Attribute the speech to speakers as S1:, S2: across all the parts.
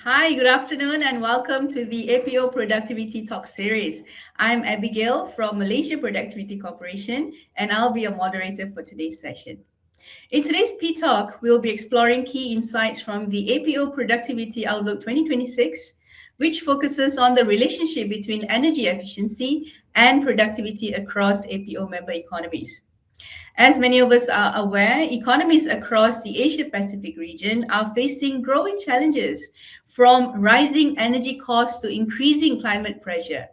S1: Hi, good afternoon, and welcome to the APO Productivity Talk series. I'm Abigail from Malaysia Productivity Corporation, and I'll be a moderator for today's session. In today's P Talk, we'll be exploring key insights from the APO Productivity Outlook 2026, which focuses on the relationship between energy efficiency and productivity across APO member economies. As many of us are aware, economies across the Asia-Pacific region are facing growing challenges, from rising energy costs to increasing climate pressure.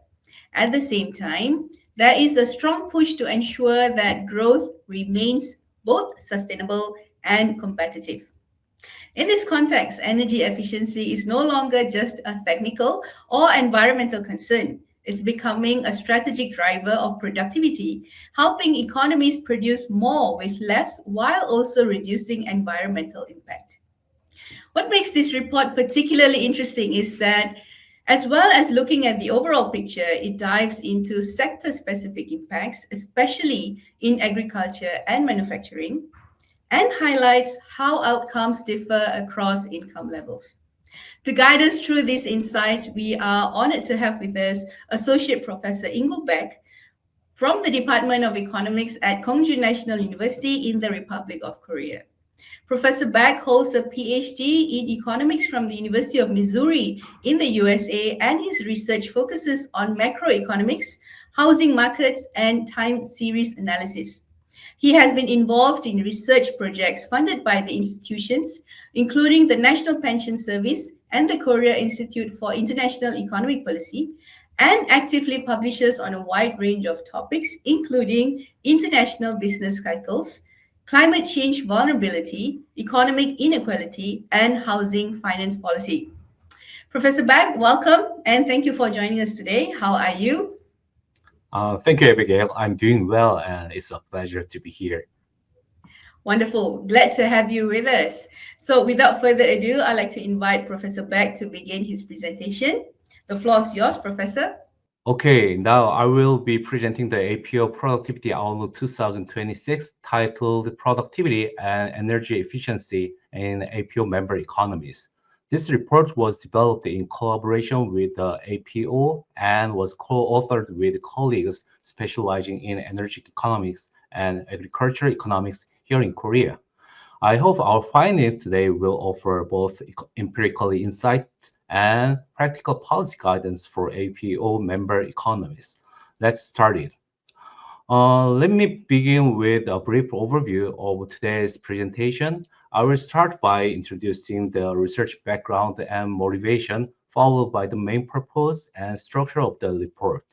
S1: At the same time, there is a strong push to ensure that growth remains both sustainable and competitive. In this context, energy efficiency is no longer just a technical or environmental concern. It's becoming a strategic driver of productivity, helping economies produce more with less while also reducing environmental impact. What makes this report particularly interesting is that, as well as looking at the overall picture, it dives into sector specific impacts, especially in agriculture and manufacturing, and highlights how outcomes differ across income levels. To guide us through these insights, we are honored to have with us Associate Professor Ingul Baek from the Department of Economics at Kongju National University in the Republic of Korea. Professor Baek holds a PhD in economics from the University of Missouri in the USA, and his research focuses on macroeconomics, housing markets, and time series analysis. He has been involved in research projects funded by the institutions, including the National Pension Service and the Korea Institute for International Economic Policy, and actively publishes on a wide range of topics, including international business cycles, climate change vulnerability, economic inequality, and housing finance policy. Professor Baek, welcome, and thank you for joining us today. How are you?
S2: Thank you, Abigail. I'm doing well, and it's a pleasure to be here.
S1: Wonderful. Glad to have you with us. So without further ado, I'd like to invite Professor Baek to begin his presentation. The floor is yours, Professor.
S2: Okay, now I will be presenting the APO Productivity Outlook 2026 titled Productivity and Energy Efficiency in APO Member Economies. This report was developed in collaboration with the APO and was co-authored with colleagues specializing in energy economics and agricultural economics here in Korea. I hope our findings today will offer both empirical insight and practical policy guidance for APO member economies. Let's start it. Let me begin with a brief overview of today's presentation. I will start by introducing the research background and motivation, followed by the main purpose and structure of the report.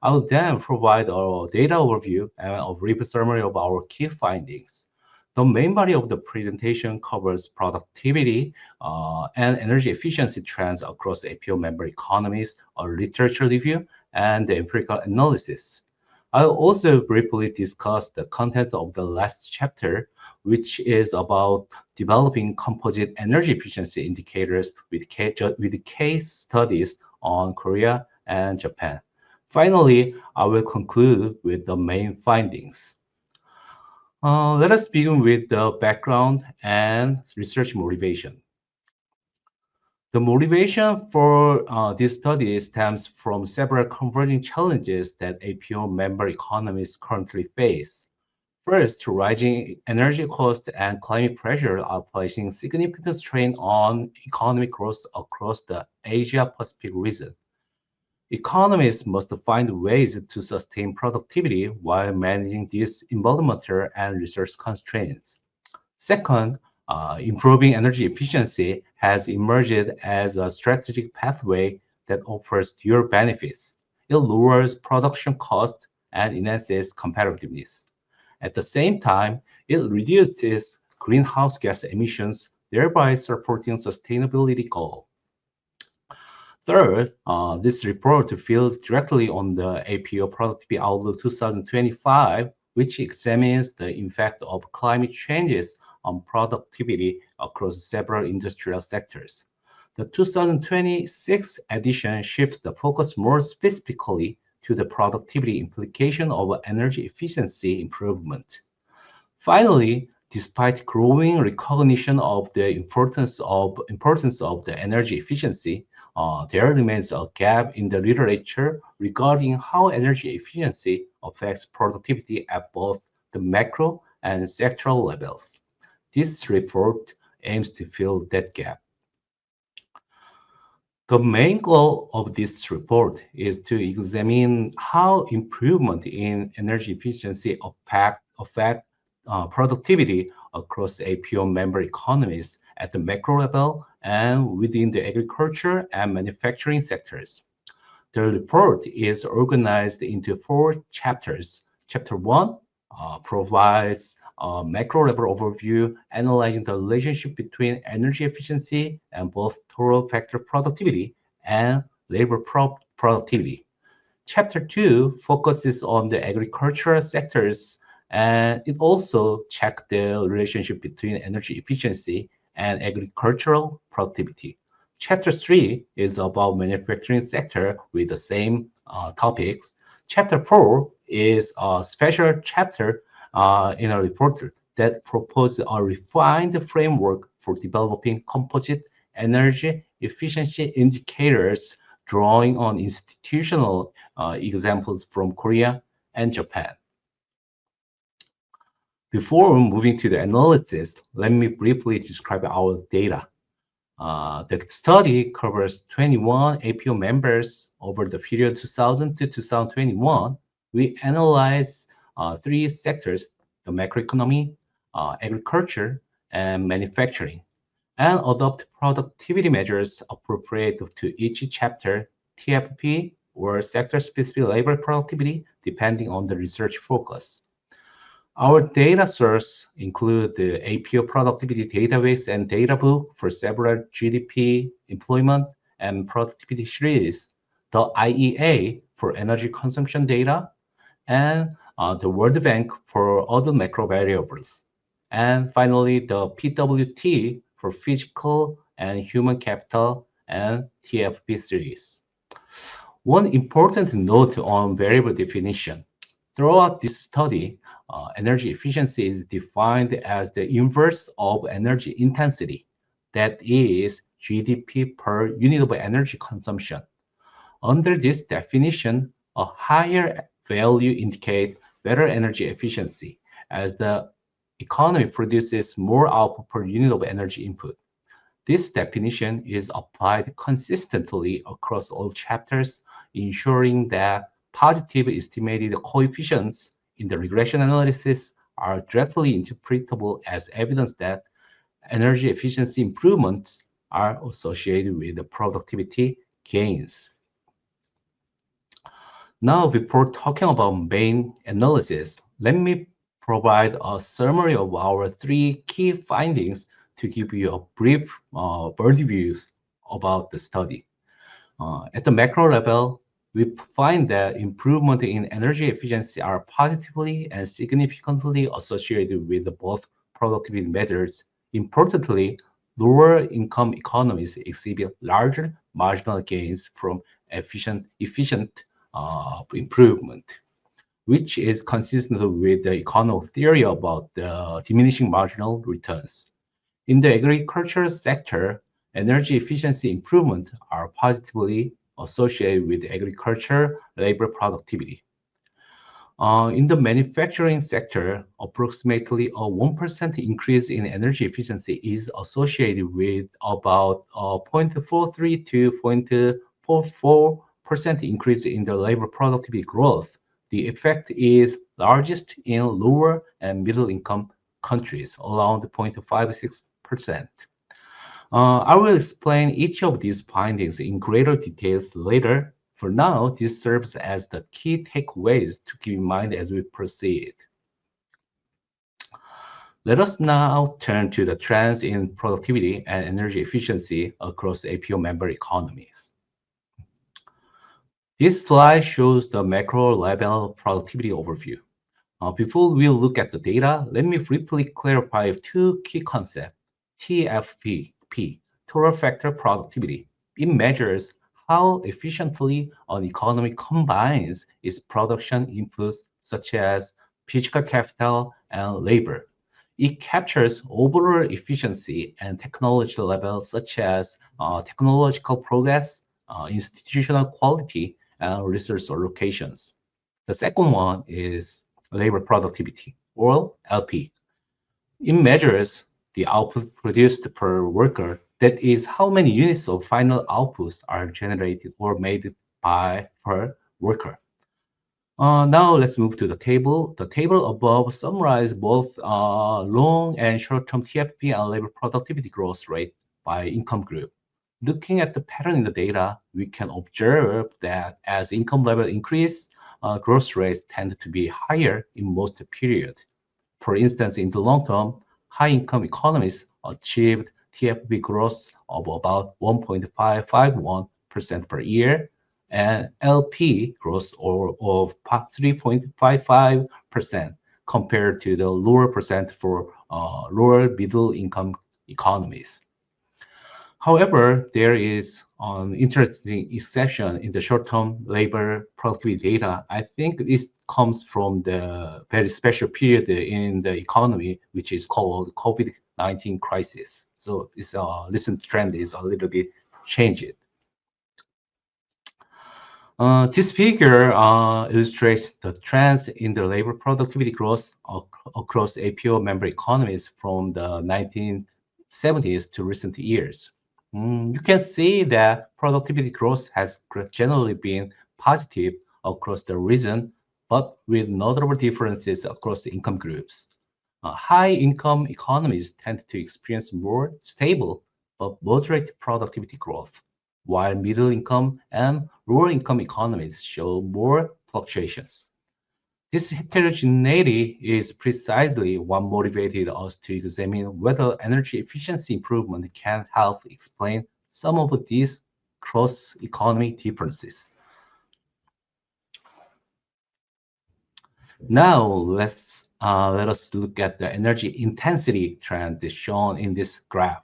S2: I will then provide a data overview and a brief summary of our key findings. The main body of the presentation covers productivity and energy efficiency trends across APO member economies, a literature review, and the empirical analysis. I'll also briefly discuss the content of the last chapter, which is about developing composite energy efficiency indicators with case studies on Korea and Japan. Finally, I will conclude with the main findings. Let us begin with the background and research motivation. The motivation for this study stems from several converging challenges that APO member economies currently face. First, rising energy costs and climate pressure are placing significant strain on economic growth across the Asia-Pacific region. Economists must find ways to sustain productivity while managing these environmental and resource constraints. Second, improving energy efficiency has emerged as a strategic pathway that offers dual benefits. It lowers production costs and enhances competitiveness. At the same time, it reduces greenhouse gas emissions, thereby supporting sustainability goals. Third, this report builds directly on the APO Productivity Outlook 2025, which examines the impact of climate changes on productivity across several industrial sectors. The 2026 edition shifts the focus more specifically to the productivity implication of energy efficiency improvement. Finally, despite growing recognition of the importance of the energy efficiency, there remains a gap in the literature regarding how energy efficiency affects productivity at both the macro and sectoral levels. This report aims to fill that gap. The main goal of this report is to examine how improvement in energy efficiency affect productivity across APO member economies at the macro level and within the agriculture and manufacturing sectors. The report is organized into four chapters. Chapter 1 provides a macro level overview analyzing the relationship between energy efficiency and both total factor productivity and labor productivity. Chapter 2 focuses on the agricultural sectors, and it also checks the relationship between energy efficiency and agricultural productivity. Chapter 3 is about manufacturing sector with the same topics. Chapter 4 is a special chapter in a report that proposes a refined framework for developing composite energy efficiency indicators drawing on institutional examples from Korea and Japan. Before moving to the analysis, let me briefly describe our data. The study covers 21 APO members over the period 2000 to 2021. We analyze three sectors, the macroeconomy, agriculture, and manufacturing, and adopt productivity measures appropriate to each chapter, TFP, or sector-specific labor productivity, depending on the research focus. Our data source include the APO Productivity Database and Data Book for several GDP, employment, and productivity series, the IEA for energy consumption data, and the World Bank for other macro variables. And finally, the PWT for physical and human capital and TFP series. One important note on variable definition. Throughout this study, energy efficiency is defined as the inverse of energy intensity, that is GDP per unit of energy consumption. Under this definition, a higher value indicates better energy efficiency as the economy produces more output per unit of energy input. This definition is applied consistently across all chapters, ensuring that positive estimated coefficients in the regression analysis are directly interpretable as evidence that energy efficiency improvements are associated with the productivity gains. Now, before talking about main analysis, let me provide a summary of our three key findings to give you a brief bird's views about the study. At the macro level, we find that improvement in energy efficiency are positively and significantly associated with both productivity measures. Importantly, lower income economies exhibit larger marginal gains from efficient improvement, which is consistent with the economic theory about the diminishing marginal returns. In the agricultural sector, energy efficiency improvement are positively associated with agriculture labor productivity. In the manufacturing sector, approximately a 1% increase in energy efficiency is associated with about 0.43 to 0.44% increase in the labor productivity growth. The effect is largest in lower and middle income countries, around 0.56%. I will explain each of these findings in greater details later. For now, this serves as the key takeaways to keep in mind as we proceed. Let us now turn to the trends in productivity and energy efficiency across APO member economies. This slide shows the macro level productivity overview. Before we look at the data, let me briefly clarify two key concepts. TFP, total factor productivity. It measures how efficiently an economy combines its production inputs such as physical capital and labor It captures overall efficiency and technology levels such as technological progress, institutional quality, and resource allocations. The second one is labor productivity, or LP. It measures the output produced per worker, that is, how many units of final outputs are generated or made by per worker. Now let's move to the table. The table above summarizes both long and short-term TFP and labor productivity growth rate by income group. Looking at the pattern in the data, we can observe that as income level increase, growth rates tend to be higher in most periods. For instance, in the long term, high-income economies achieved TFP growth of about 1.551% per year, and LP growth of 3.55% compared to the lower percent for lower middle-income economies. However, there is an interesting exception in the short-term labor productivity data. I think this comes from the very special period in the economy, which is called COVID-19 crisis. So its recent trend is a little bit changed. This figure illustrates the trends in the labor productivity growth across APO member economies from the 1970s to recent years. You can see that productivity growth has generally been positive across the region, but with notable differences across the income groups. High-income economies tend to experience more stable but moderate productivity growth, while middle-income and lower-income economies show more fluctuations. This heterogeneity is precisely what motivated us to examine whether energy efficiency improvement can help explain some of these cross-economy differences. Now, let us look at the energy intensity trend shown in this graph.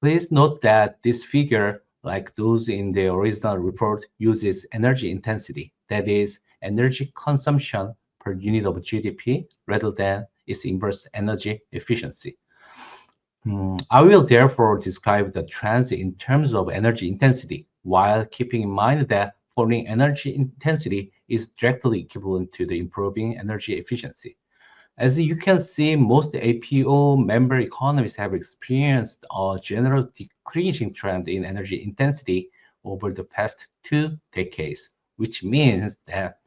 S2: Please note that this figure, like those in the original report, uses energy intensity, that is, energy consumption per unit of GDP, rather than its inverse energy efficiency. I will therefore describe the trends in terms of energy intensity, while keeping in mind that falling energy intensity is directly equivalent to the improving energy efficiency. As you can see, most APO member economies have experienced a general decreasing trend in energy intensity over the past 2 decades, which means that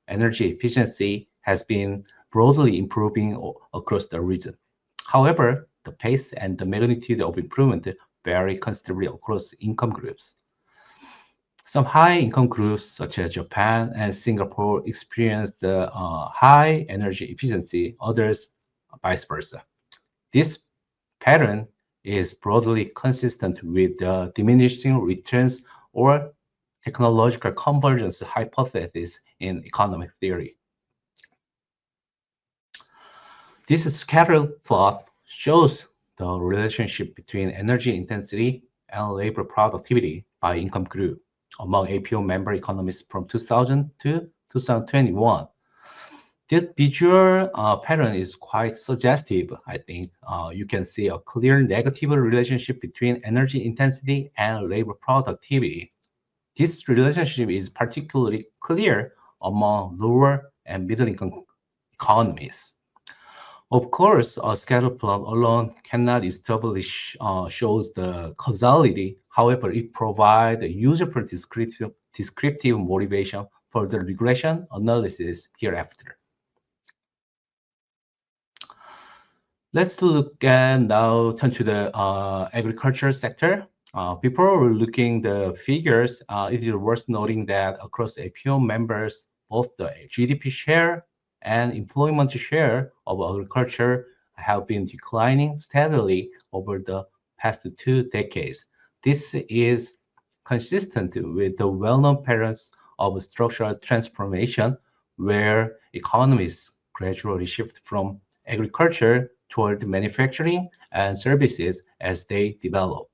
S2: energy efficiency has been broadly improving across the region. However, the pace and the magnitude of improvement vary considerably across income groups. Some high-income groups, such as Japan and Singapore, experienced high energy efficiency, others vice versa. This pattern is broadly consistent with the diminishing returns or technological convergence hypothesis in economic theory. This scatter plot shows the relationship between energy intensity and labor productivity by income group among APO member economies from 2000 to 2021. This visual pattern is quite suggestive, I think. You can see a clear negative relationship between energy intensity and labor productivity. This relationship is particularly clear among lower and middle income economies. Of course, a scatter plot alone cannot establish shows the causality. However, it provides a useful descriptive motivation for the regression analysis hereafter. Let's look and now turn to the agriculture sector. Before looking the figures, it is worth noting that across APO members, both the GDP share and employment share of agriculture have been declining steadily over the past 2 decades. This is consistent with the well-known patterns of structural transformation, where economies gradually shift from agriculture toward manufacturing and services as they develop.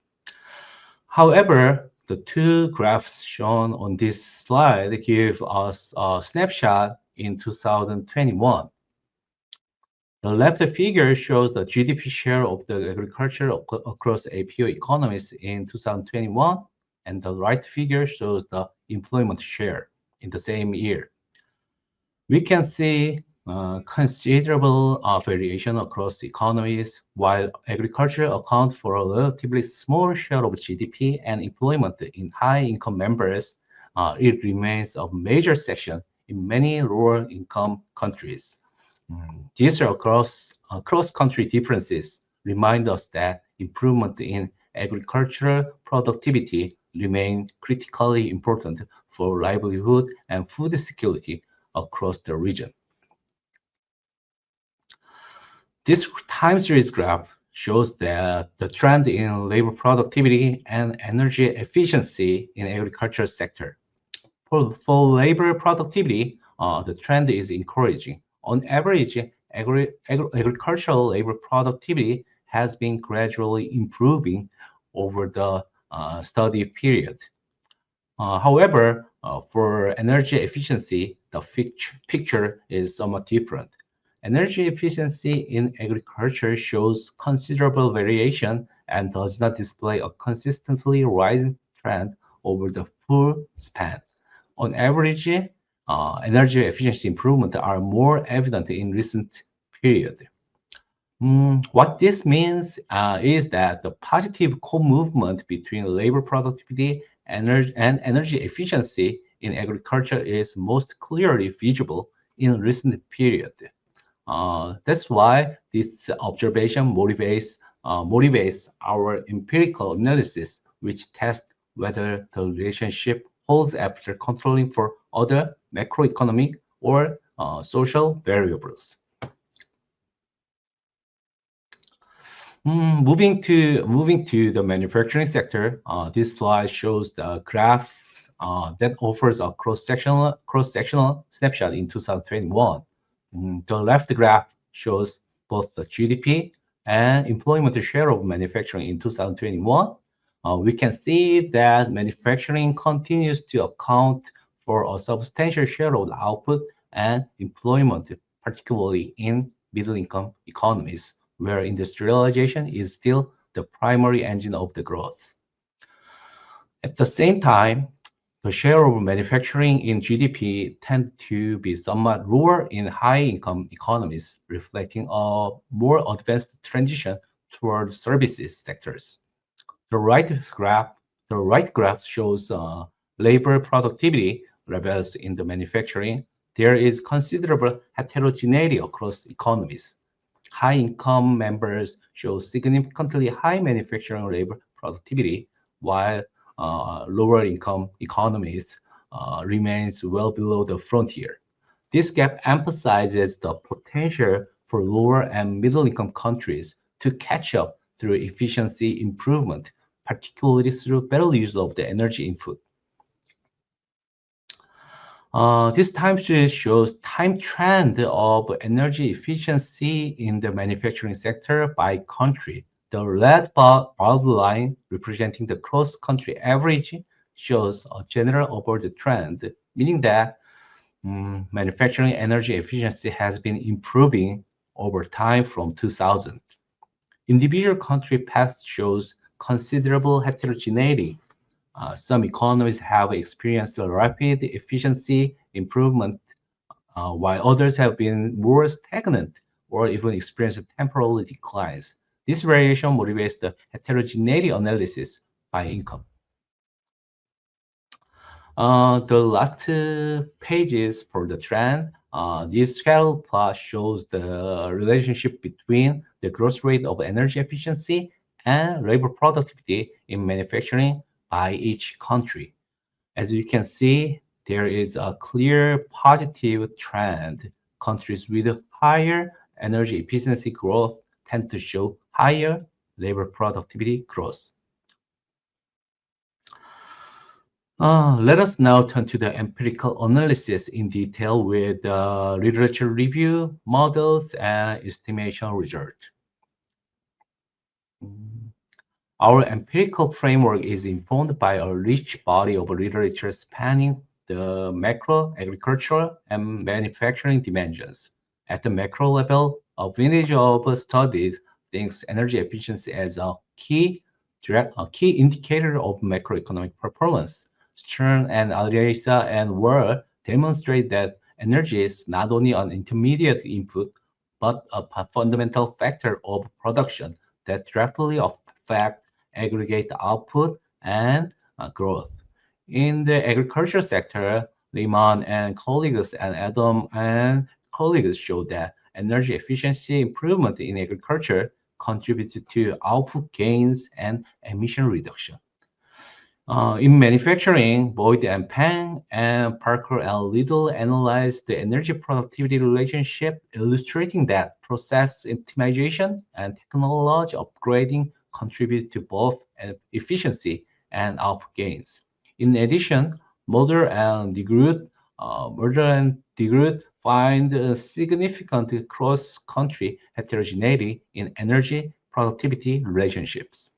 S2: However, the two graphs shown on this slide give us a snapshot in 2021. The left figure shows the GDP share of the agriculture across APO economies in 2021, and the right figure shows the employment share in the same year. We can see considerable variation across economies. While agriculture accounts for a relatively small share of GDP and employment in high-income members, it remains a major section in many lower-income countries. These are cross-country differences remind us that improvement in agricultural productivity remain critically important for livelihood and food security across the region. This time series graph shows that the trend in labor productivity and energy efficiency in agriculture sector. For labor productivity, the trend is encouraging. On average, agricultural labor productivity has been gradually improving over the study period. However, for energy efficiency, the picture is somewhat different. Energy efficiency in agriculture shows considerable variation and does not display a consistently rising trend over the full span. On average, energy efficiency improvements are more evident in recent period. What this means is that the positive co-movement between labor productivity and energy efficiency in agriculture is most clearly visible in recent period. That's why this observation motivates our empirical analysis, which tests whether the relationship holds after controlling for other macroeconomic or social variables. Moving to the manufacturing sector, this slide shows the graphs that offers a cross-sectional snapshot in 2021. The left graph shows both the GDP and employment share of manufacturing in 2021. We can see that manufacturing continues to account for a substantial share of the output and employment, particularly in middle-income economies, where industrialization is still the primary engine of the growth. At the same time, the share of manufacturing in GDP tend to be somewhat lower in high-income economies, reflecting a more advanced transition toward services sectors. The right graph shows labor productivity levels in the manufacturing. There is considerable heterogeneity across economies. High-income members show significantly high manufacturing labor productivity, while lower-income economies remains well below the frontier. This gap emphasizes the potential for lower and middle-income countries to catch up through efficiency improvement, particularly through better use of the energy input. This time series shows time trend of energy efficiency in the manufacturing sector by country. The red barred line representing the cross-country average shows a general upward trend, meaning that manufacturing energy efficiency has been improving over time from 2000. Individual country path shows considerable heterogeneity. Some economies have experienced a rapid efficiency improvement, while others have been more stagnant or even experienced temporary declines. This variation motivates the heterogeneity analysis by income. The last pages for the trend, this scale plot shows the relationship between the growth rate of energy efficiency and labor productivity in manufacturing by each country. As you can see, there is a clear positive trend. Countries with higher energy efficiency growth tend to show higher labor productivity growth. Let us now turn to the empirical analysis in detail with literature review, models, and estimation result. Our empirical framework is informed by a rich body of literature spanning the macro, agricultural, and manufacturing dimensions. At the macro level, A vintage of studies thinks energy efficiency as a key indicator of macroeconomic performance. Stern and Alireza and Were demonstrate that energy is not only an intermediate input, but a fundamental factor of production that directly affect aggregate output and growth. In the agriculture sector, Lehman and colleagues and Adam and colleagues show that energy efficiency improvement in agriculture contributed to output gains and emission reduction. In manufacturing, Boyd and Pang and Parker and Little analyzed the energy productivity relationship, illustrating that process optimization and technology upgrading contribute to both efficiency and output gains. In addition, Mulder and DeGroot find significant cross-country heterogeneity in energy productivity relationships.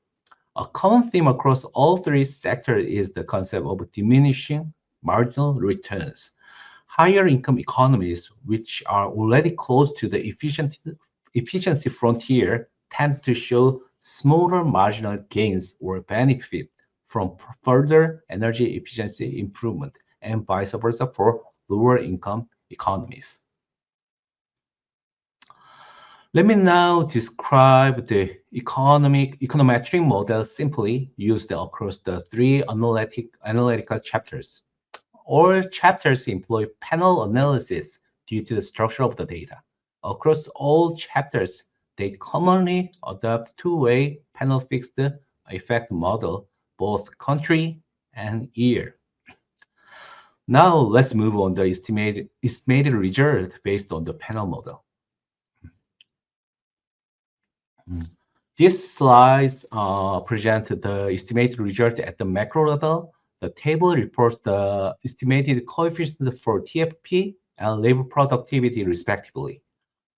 S2: A common theme across all three sectors is the concept of diminishing marginal returns. Higher income economies, which are already close to the efficiency frontier, tend to show smaller marginal gains or benefit from further energy efficiency improvement, and vice versa for lower income economies. Let me now describe the econometric model simply used across the three analytical chapters. All chapters employ panel analysis due to the structure of the data. Across all chapters, they commonly adopt two-way panel fixed effect model, both country and year. Now let's move on the estimated result based on the panel model. These slides present the estimated result at the macro level. The table reports the estimated coefficient for TFP and labor productivity respectively.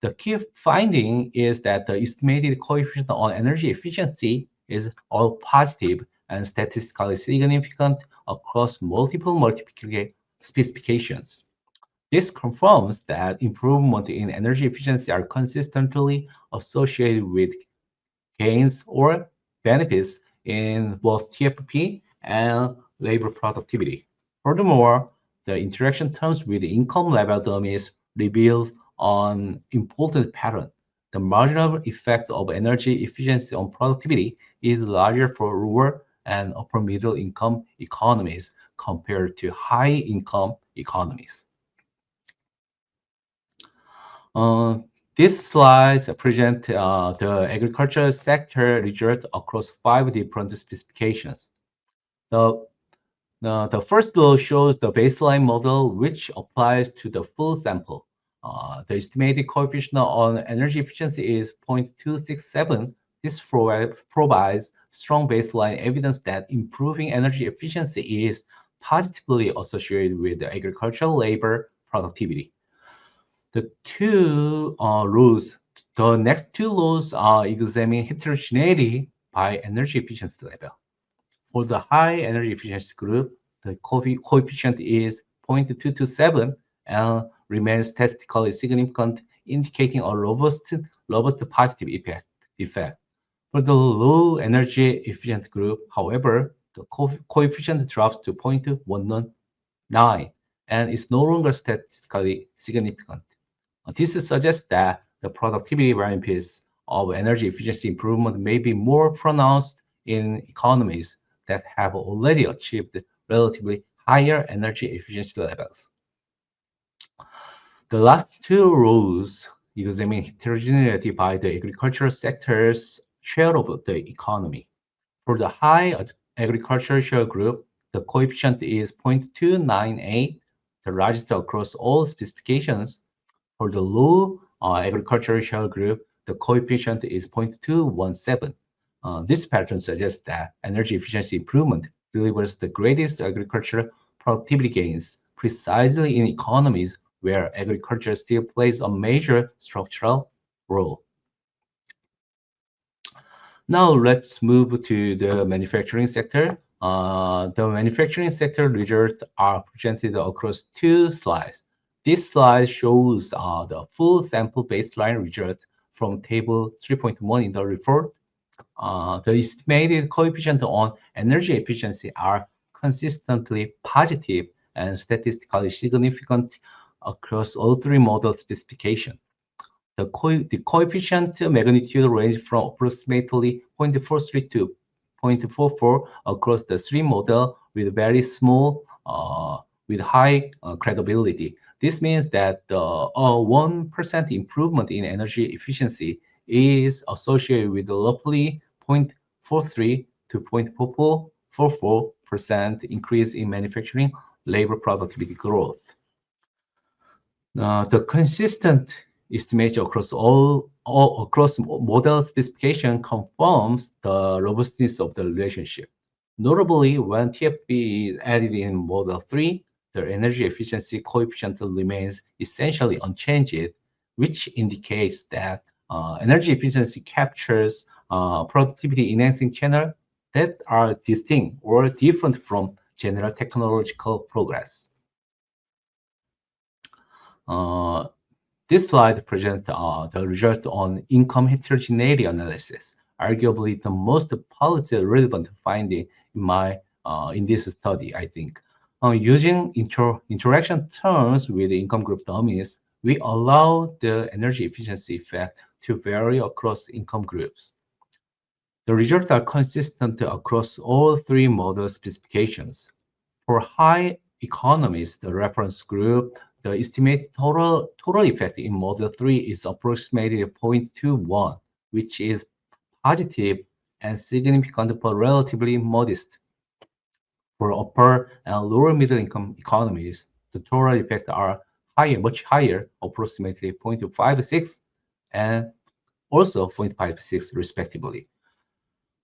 S2: The key finding is that the estimated coefficient on energy efficiency is all positive and statistically significant across multiple specifications. This confirms that improvement in energy efficiency are consistently associated with gains or benefits in both TFP and labor productivity. Furthermore, the interaction terms with income level dummies reveals an important pattern. The marginal effect of energy efficiency on productivity is larger for lower and upper middle income economies compared to high income economies. Uh, these slides present the agricultural sector result across 5 different specifications. The first row shows the baseline model, which applies to the full sample. The estimated coefficient on energy efficiency is 0.267. This provides strong baseline evidence that improving energy efficiency is positively associated with the agricultural labor productivity. The next two rows examine heterogeneity by energy efficiency level. For the high energy efficiency group, the coefficient is 0.227 and remains statistically significant, indicating a robust positive effect. For the low energy efficient group, however, the coefficient drops to 0.19 and is no longer statistically significant. This suggests that the productivity benefits of energy efficiency improvement may be more pronounced in economies that have already achieved relatively higher energy efficiency levels. The last two rows examine heterogeneity by the agricultural sector's share of the economy. For the high agricultural share group, the coefficient is 0.298, the largest across all specifications. For the low agricultural share group, the coefficient is 0.217. This pattern suggests that energy efficiency improvement delivers the greatest agricultural productivity gains precisely in economies where agriculture still plays a major structural role. Now let's move to the manufacturing sector. The manufacturing sector results are presented across two slides. This slide shows the full sample baseline result from table 3.1 in the report. The estimated coefficient on energy efficiency are consistently positive and statistically significant across all three model specifications. The coefficient magnitude range from approximately 0.43 to 0.44 across the three model with very small, with high credibility. This means that the 1% improvement in energy efficiency is associated with roughly 0.43 to 0.44% increase in manufacturing labor productivity growth. The consistent estimate across model specification confirms the robustness of the relationship. Notably, when TFB is added in Model 3, the energy efficiency coefficient remains essentially unchanged, which indicates that energy efficiency captures productivity enhancing channels that are distinct or different from general technological progress. This slide presents the result on income heterogeneity analysis, arguably the most policy relevant finding in this study, I think. Using interaction terms with income group dummies, we allow the energy efficiency effect to vary across income groups. The results are consistent across all three model specifications. For high economies, the reference group, the estimated total effect in Model 3 is approximately 0.21, which is positive and significant but relatively modest. For upper and lower middle income economies, the total effects are much higher, approximately 0.56 and also 0.56 respectively.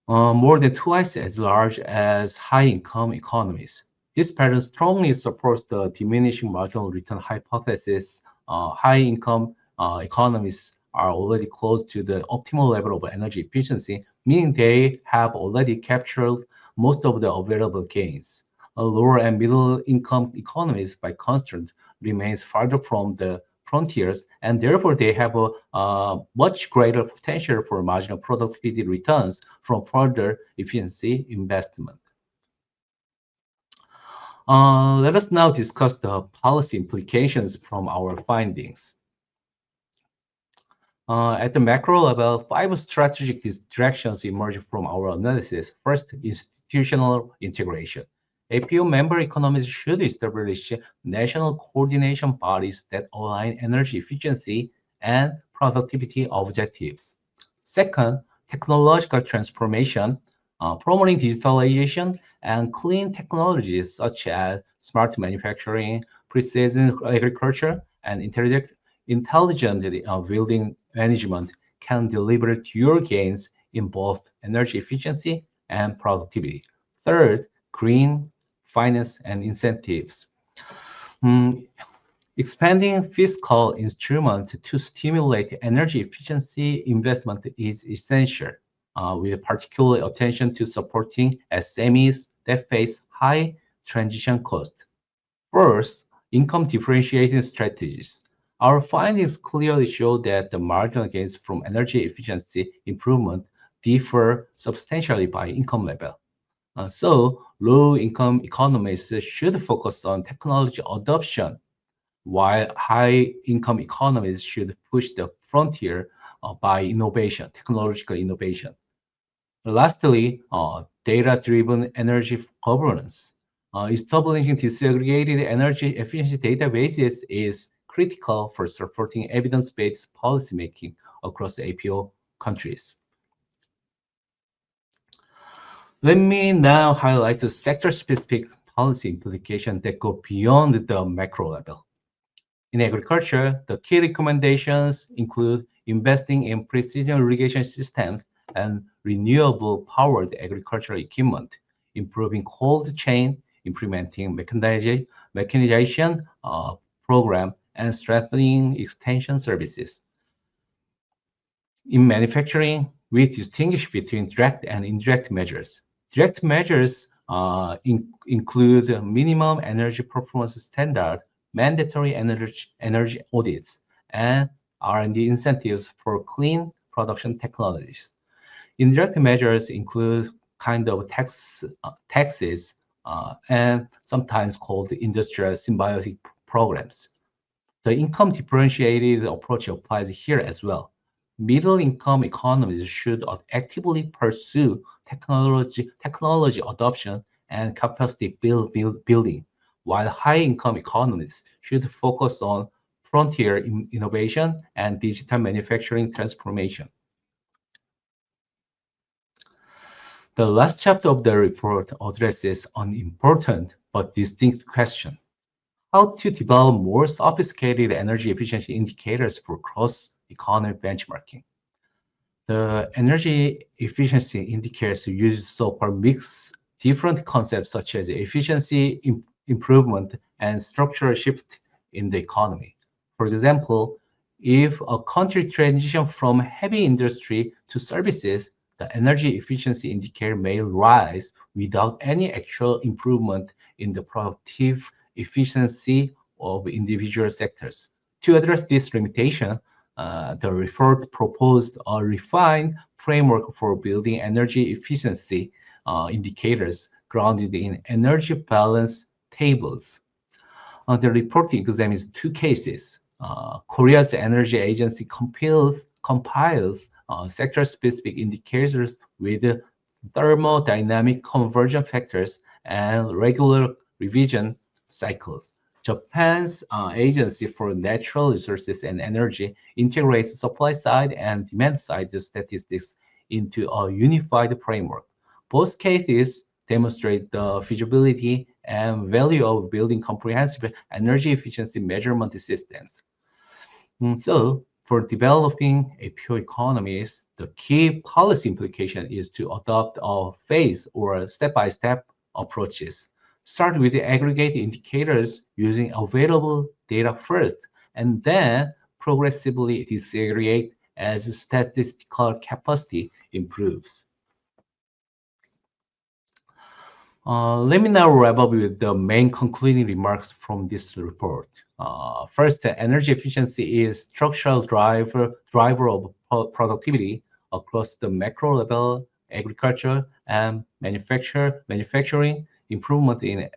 S2: More than twice as large as high-income economies. This pattern strongly supports the diminishing marginal return hypothesis. High-income economies are already close to the optimal level of energy efficiency, meaning they have already captured most of the available gains. Lower and middle-income economies, by contrast, remains farther from the frontiers, and therefore they have a much greater potential for marginal productivity returns from further efficiency investment. Let us now discuss the policy implications from our findings. At the macro level, 5 strategic directions emerge from our analysis. First, institutional integration. APO member economies should establish national coordination bodies that align energy efficiency and productivity objectives. Second, technological transformation, promoting digitalization and clean technologies such as smart manufacturing, precision agriculture, and intelligent building management can deliver dual gains in both energy efficiency and productivity. Third, green finance and incentives. Expanding fiscal instruments to stimulate energy efficiency investment is essential, with particular attention to supporting SMEs that face high transition costs. First, income differentiating strategies. Our findings clearly show that the marginal gains from energy efficiency improvement differ substantially by income level. So, low-income economies should focus on technology adoption, while high-income economies should push the frontier by innovation, technological innovation. Lastly, data-driven energy governance. Establishing disaggregated energy efficiency databases is critical for supporting evidence-based policymaking across APO countries. Let me now highlight the sector-specific policy implications that go beyond the macro level. In agriculture, the key recommendations include investing in precision irrigation systems and renewable powered agricultural equipment, improving cold chain, implementing mechanization program, and strengthening extension services. In manufacturing, we distinguish between direct and indirect measures. Direct measures include minimum energy performance standard, mandatory energy audits, and R&D incentives for clean production technologies. Indirect measures include kind of taxes and sometimes called industrial symbiotic programs. The income differentiated approach applies here as well. Middle income economies should actively pursue technology adoption and capacity building, while high income economies should focus on frontier innovation and digital manufacturing transformation. The last chapter of the report addresses an important but distinct question: how to develop more sophisticated energy efficiency indicators for cross-economy benchmarking. The energy efficiency indicators used so far mix different concepts such as efficiency improvement and structural shift in the economy. For example, if a country transitions from heavy industry to services, the energy efficiency indicator may rise without any actual improvement in the productive efficiency of individual sectors. To address this limitation, the report proposed a refined framework for building energy efficiency indicators grounded in energy balance tables. The report examines two cases. Korea's energy agency compiles sector-specific indicators with thermodynamic conversion factors and regular revision cycles. Japan's Agency for Natural Resources and Energy integrates supply-side and demand-side statistics into a unified framework. Both cases demonstrate the feasibility and value of building comprehensive energy efficiency measurement systems. So, for developing APO economies, the key policy implication is to adopt a phase or step-by-step approaches. Start with the aggregate indicators using available data first, and then progressively disaggregate as statistical capacity improves. Let me now wrap up with the main concluding remarks from this report. First, energy efficiency is structural driver of productivity across the macro level, agriculture and manufacturing. Improvement in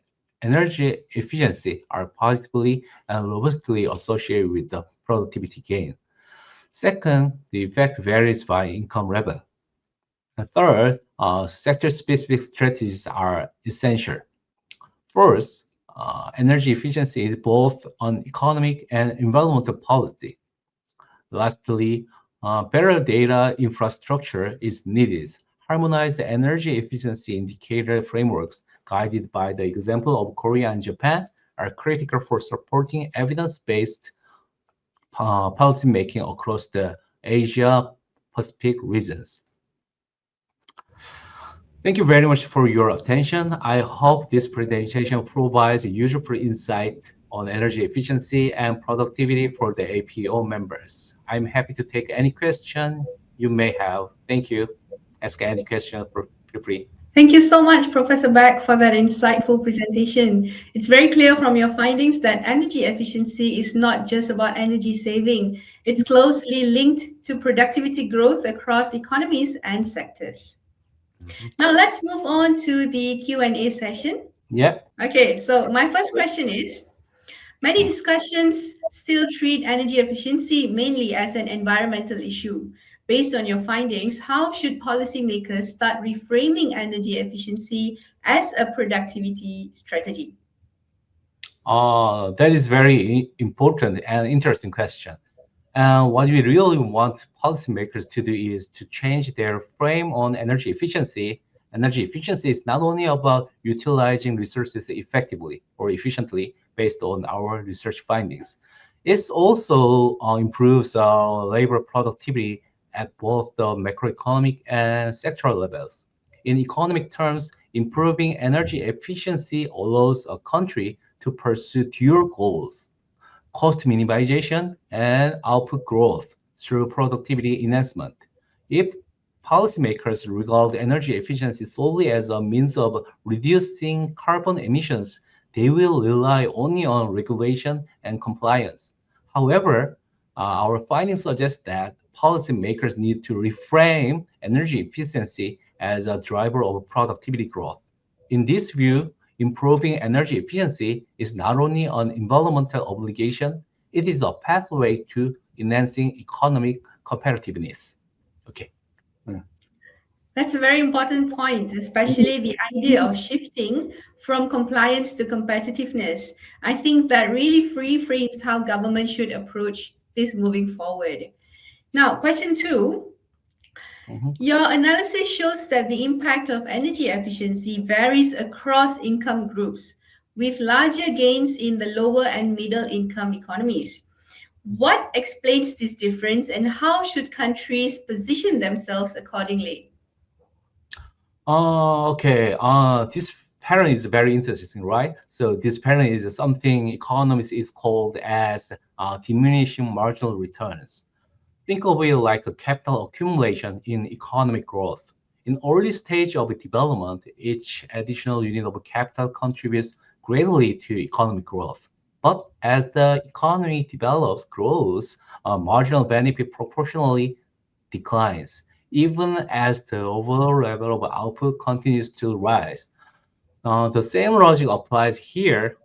S2: energy efficiency are positively and robustly associated with the productivity gain. Second, the effect varies by income level. And third, sector-specific strategies are essential. First, energy efficiency is both an economic and environmental policy. Lastly, better data infrastructure is needed. Harmonized energy efficiency indicator frameworks guided by the example of Korea and Japan are critical for supporting evidence-based policymaking across the Asia-Pacific regions. Thank you very much for your attention. I hope this presentation provides useful insight on energy efficiency and productivity for the APO members. I'm happy to take any question you may have. Thank you. Ask any question, feel free.
S1: Thank you so much, Professor Baek, for that insightful presentation. It's very clear from your findings that energy efficiency is not just about energy saving. It's closely linked to productivity growth across economies and sectors. Now let's move on to the Q&A session.
S2: Yeah.
S1: Okay, so my first question is, many discussions still treat energy efficiency mainly as an environmental issue. Based on your findings, how should policymakers start reframing energy efficiency as a productivity strategy?
S2: That is very important and interesting question. And what we really want policymakers to do is to change their frame on energy efficiency. Energy efficiency is not only about utilizing resources effectively or efficiently based on our research findings. It also improves labor productivity at both the macroeconomic and sectoral levels. In economic terms, improving energy efficiency allows a country to pursue dual goals: cost minimization and output growth through productivity enhancement. If policymakers regard energy efficiency solely as a means of reducing carbon emissions, they will rely only on regulation and compliance. However, our findings suggest that policymakers need to reframe energy efficiency as a driver of productivity growth. In this view, improving energy efficiency is not only an environmental obligation, it is a pathway to enhancing economic competitiveness. Okay. Mm.
S1: That's a very important point, especially the idea of shifting from compliance to competitiveness. I think that really free frames how government should approach this moving forward. Now, question two.
S2: Mhm.
S1: Your analysis shows that the impact of energy efficiency varies across income groups, with larger gains in the lower and middle income economies. What explains this difference, and how should countries position themselves accordingly?
S2: Okay. This pattern is very interesting, right? So this pattern is something economists is called as diminishing marginal returns. Think of it like a capital accumulation in economic growth. In early stage of development, each additional unit of capital contributes greatly to economic growth. But as the economy develops, grows, marginal benefit proportionally declines, even as the overall level of output continues to rise. The same logic applies here.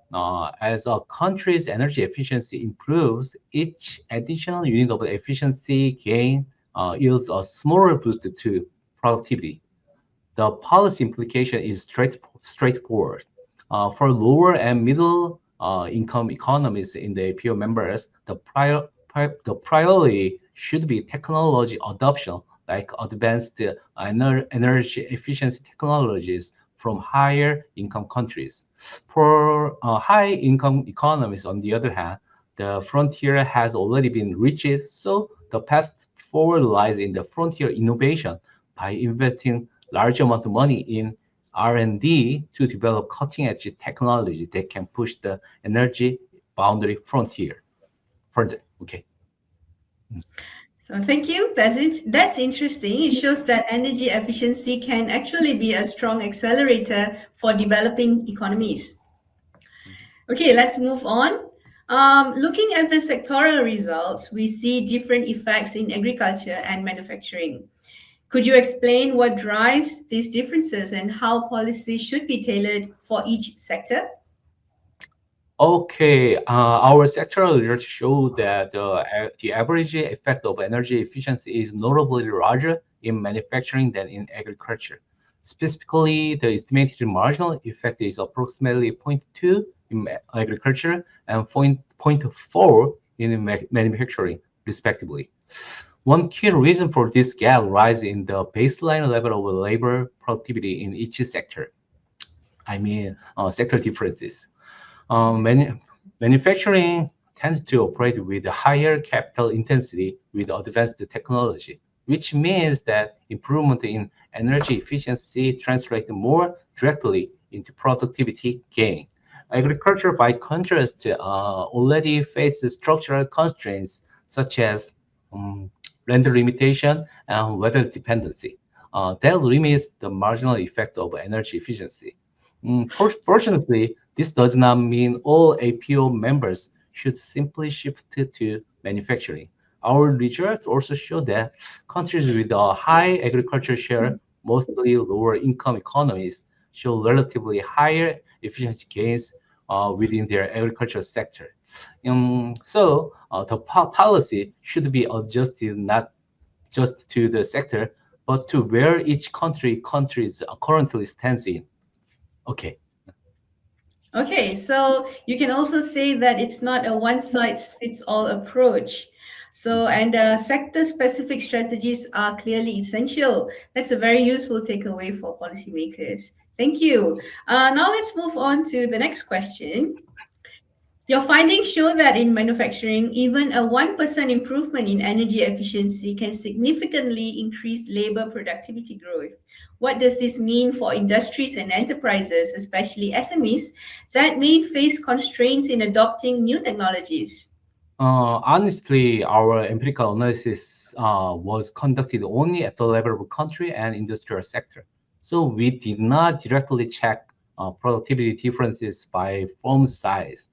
S2: As a country's energy efficiency improves, each additional unit of efficiency gain yields a smaller boost to productivity. The policy implication is straightforward. For lower and middle income economies in the APO members, the priority should be technology adoption, like advanced energy efficiency technologies from higher income countries. For high income economies, on the other hand, the frontier has already been reached, so the path forward lies in the frontier innovation by investing large amount of money in R&D to develop cutting-edge technology that can push the energy boundary frontier further. Okay.
S1: So thank you. That's interesting. It shows that energy efficiency can actually be a strong accelerator for developing economies. Okay, let's move on. Looking at the sectoral results, we see different effects in agriculture and manufacturing. Could you explain what drives these differences and how policy should be tailored for each sector?
S2: Okay, our sectoral research show that the average effect of energy efficiency is notably larger in manufacturing than in agriculture. Specifically, the estimated marginal effect is approximately zero point 0.2 in agriculture and zero point 0.4 in manufacturing, respectively. One key reason for this gap lies in the baseline level of labor productivity in each sector. Sector differences. Um, manu- Manufacturing tends to operate with a higher capital intensity with advanced technology, which means that improvement in energy efficiency translates more directly into productivity gain. Agriculture, by contrast, already faces structural constraints such as um, land limitation and weather dependency. That limits the marginal effect of energy efficiency. Fortunately, this does not mean all APO members should simply shift to manufacturing. Our research also showed that countries with a high agriculture share, mostly lower income economies, show relatively higher efficiency gains within their agricultural sector. The policy should be adjusted not just to the sector, but to where each country is currently stands in. Okay.
S1: Okay, so you can also say that it's not a one size fits all approach. So,
S2: Mhm.
S1: and sector specific strategies are clearly essential. That's a very useful takeaway for policymakers. Thank you. Now let's move on to the next question. Your findings show that in manufacturing, even a 1% improvement in energy efficiency can significantly increase labor productivity growth. What does this mean for industries and enterprises, especially SMEs, that may face constraints in adopting new technologies?
S2: Honestly, our empirical analysis was conducted only at the level of country and industrial sector. So we did not directly check productivity differences by firm size.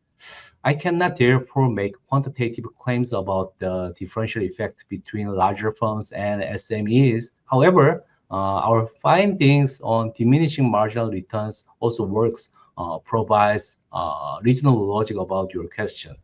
S2: I cannot therefore make quantitative claims about the differential effect between larger firms and SMEs. However, our findings on diminishing marginal returns also provides reasonable logic about your question.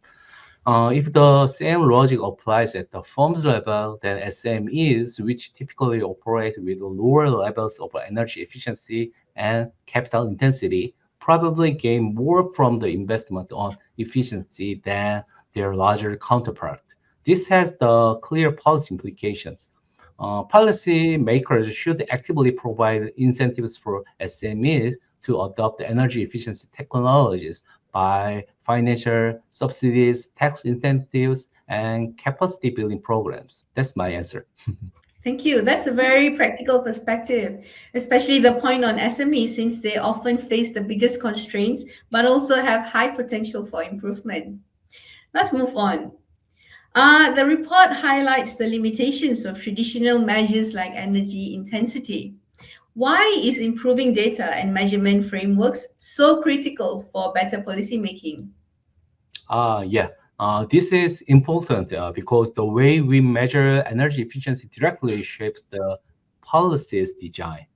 S2: If the same logic applies at the firm's level, then SMEs, which typically operate with lower levels of energy efficiency and capital intensity, probably gain more from the investment on efficiency than their larger counterpart. This has the clear policy implications. Policy makers should actively provide incentives for SMEs to adopt energy efficiency technologies by financial subsidies, tax incentives, and capacity building programs. That's my answer.
S1: Thank you. That's a very practical perspective, especially the point on SMEs, since they often face the biggest constraints, but also have high potential for improvement. Let's move on. The report highlights the limitations of traditional measures like energy intensity. Why is improving data and measurement frameworks so critical for better policymaking?
S2: Yeah, this is important because the way we measure energy efficiency directly shapes the policy's design.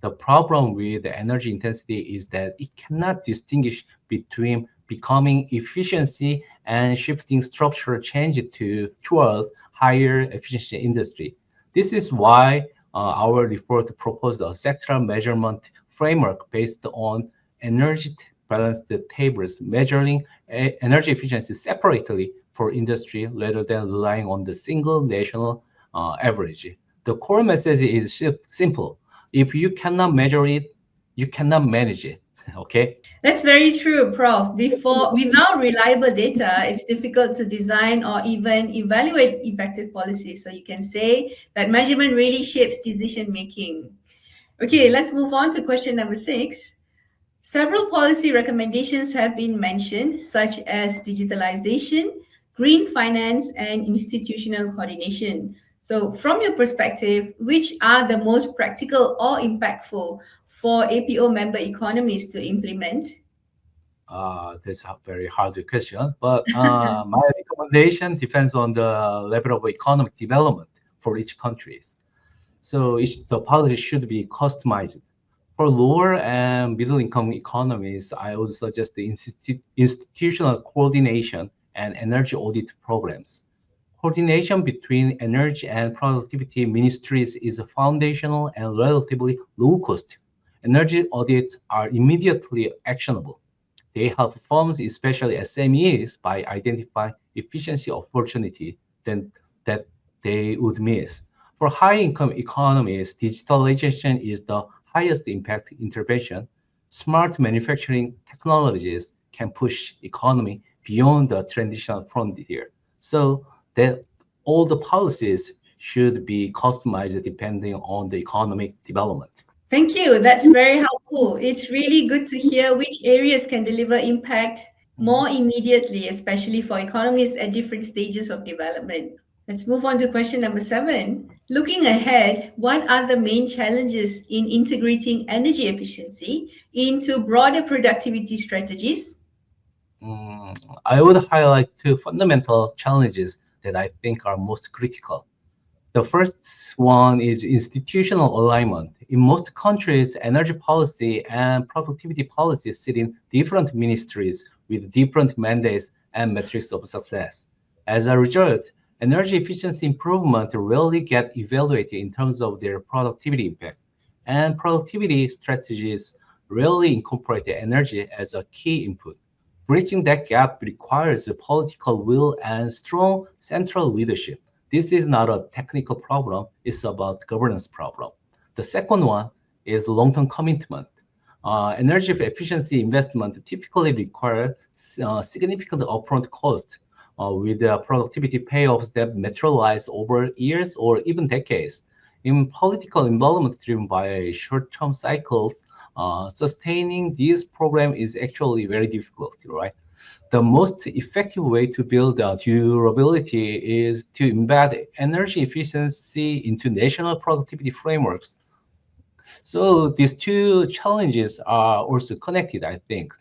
S2: The problem with the energy intensity is that it cannot distinguish between becoming efficiency and shifting structural change towards higher efficiency industry. This is why our report proposed a sectoral measurement framework based on energy balance tables measuring energy efficiency separately for industry rather than relying on the single national average. The core message is simple. If you cannot measure it, you cannot manage it. Okay.
S1: That's very true, Prof. Without reliable data, it's difficult to design or even evaluate effective policies. So you can say that measurement really shapes decision making. Okay, let's move on to question number 6. Several policy recommendations have been mentioned, such as digitalization, green finance, and institutional coordination. So, from your perspective, which are the most practical or impactful for APO member economies to implement?
S2: That's a very hard question, but my recommendation depends on the level of economic development for each country. So the policy should be customized. For lower and middle income economies, I would suggest the institutional coordination and energy audit programs. Coordination between energy and productivity ministries is foundational and relatively low cost. Energy audits are immediately actionable. They help firms, especially SMEs, by identifying efficiency opportunity that they would miss. For high-income economies, digitalization is the highest impact intervention. Smart manufacturing technologies can push economy beyond the traditional frontier. So that all the policies should be customized depending on the economic development.
S1: Thank you. That's very helpful. It's really good to hear which areas can deliver impact more immediately, especially for economies at different stages of development. Let's move on to question number 7. Looking ahead, what are the main challenges in integrating energy efficiency into broader productivity strategies?
S2: I would highlight two fundamental challenges that I think are most critical. The first one is institutional alignment. In most countries, energy policy and productivity policy sit in different ministries with different mandates and metrics of success. As a result, energy efficiency improvement rarely get evaluated in terms of their productivity impact, and productivity strategies rarely incorporate energy as a key input. Bridging that gap requires political will and strong central leadership. This is not a technical problem, it's about governance problem. The second one is long-term commitment. Energy efficiency investment typically require significant upfront cost with productivity payoffs that materialize over years or even decades. In political involvement driven by short-term cycles, sustaining this program is actually very difficult, right? The most effective way to build durability is to embed energy efficiency into national productivity frameworks. So these two challenges are also connected, I think.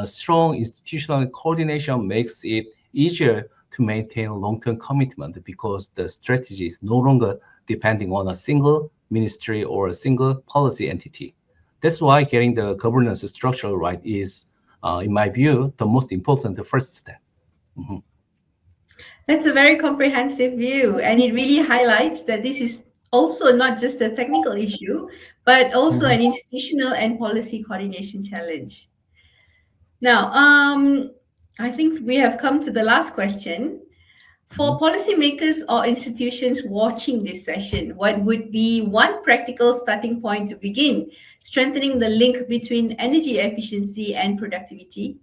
S2: Strong institutional coordination makes it easier to maintain long-term commitment because the strategy is no longer depending on a single ministry or a single policy entity. That's why getting the governance structure right is, in my view, the most important first step. Mhm.
S1: That's a very comprehensive view, and it really highlights that this is also not just a technical issue, but also
S2: Mhm.
S1: an institutional and policy coordination challenge. Now, I think we have come to the last question. For
S2: Mhm.
S1: policymakers or institutions watching this session, what would be one practical starting point to begin strengthening the link between energy efficiency and productivity?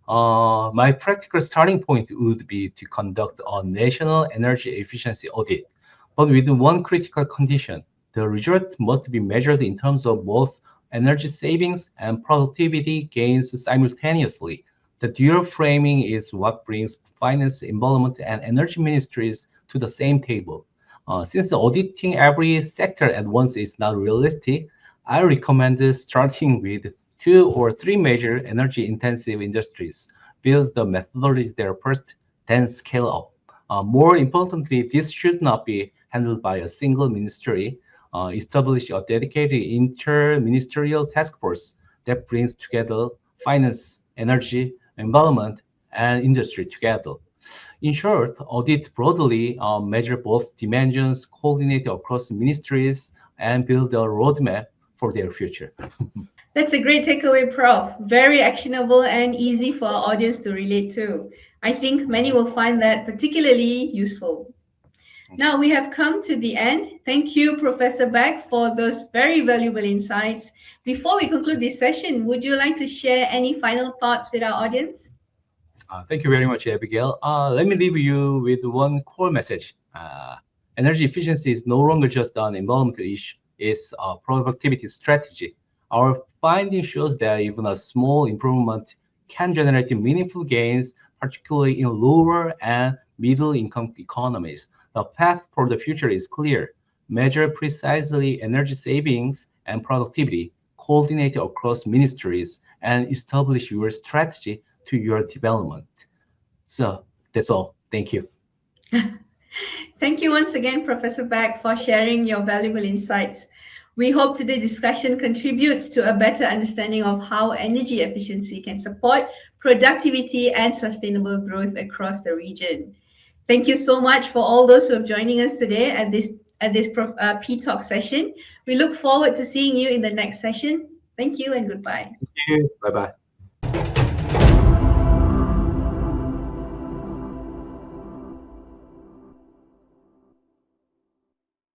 S2: My practical starting point would be to conduct a national energy efficiency audit, but with one critical condition. The result must be measured in terms of both energy savings and productivity gains simultaneously. The dual framing is what brings finance, environment, and energy ministries to the same table. Since auditing every sector at once is not realistic, I recommend starting with two or three major energy intensive industries. Build the methodology there first, then scale up. More importantly, this should not be handled by a single ministry. Establish a dedicated inter-ministerial task force that brings together finance, energy, environment, and industry together. In short, audit broadly measure both dimensions, coordinate across ministries, and build a roadmap for their future.
S1: That's a great takeaway, Prof. Very actionable and easy for our audience to relate to. I think many will find that particularly useful. Now we have come to the end. Thank you, Professor Baek, for those very valuable insights. Before we conclude this session, would you like to share any final thoughts with our audience?
S2: Thank you very much, Abigail. Let me leave you with one core message. Energy efficiency is no longer just an environmental issue, it's a productivity strategy. Our finding shows that even a small improvement can generate meaningful gains, particularly in lower and middle income economies. The path for the future is clear. Measure precisely energy savings and productivity, coordinate across ministries, and establish your strategy to your development. So that's all. Thank you.
S1: Thank you once again, Professor Baek, for sharing your valuable insights. We hope today's discussion contributes to a better understanding of how energy efficiency can support productivity and sustainable growth across the region. Thank you so much for all those who are joining us today at this P Talk session. We look forward to seeing you in the next session. Thank you and goodbye.
S2: Thank you. Bye bye.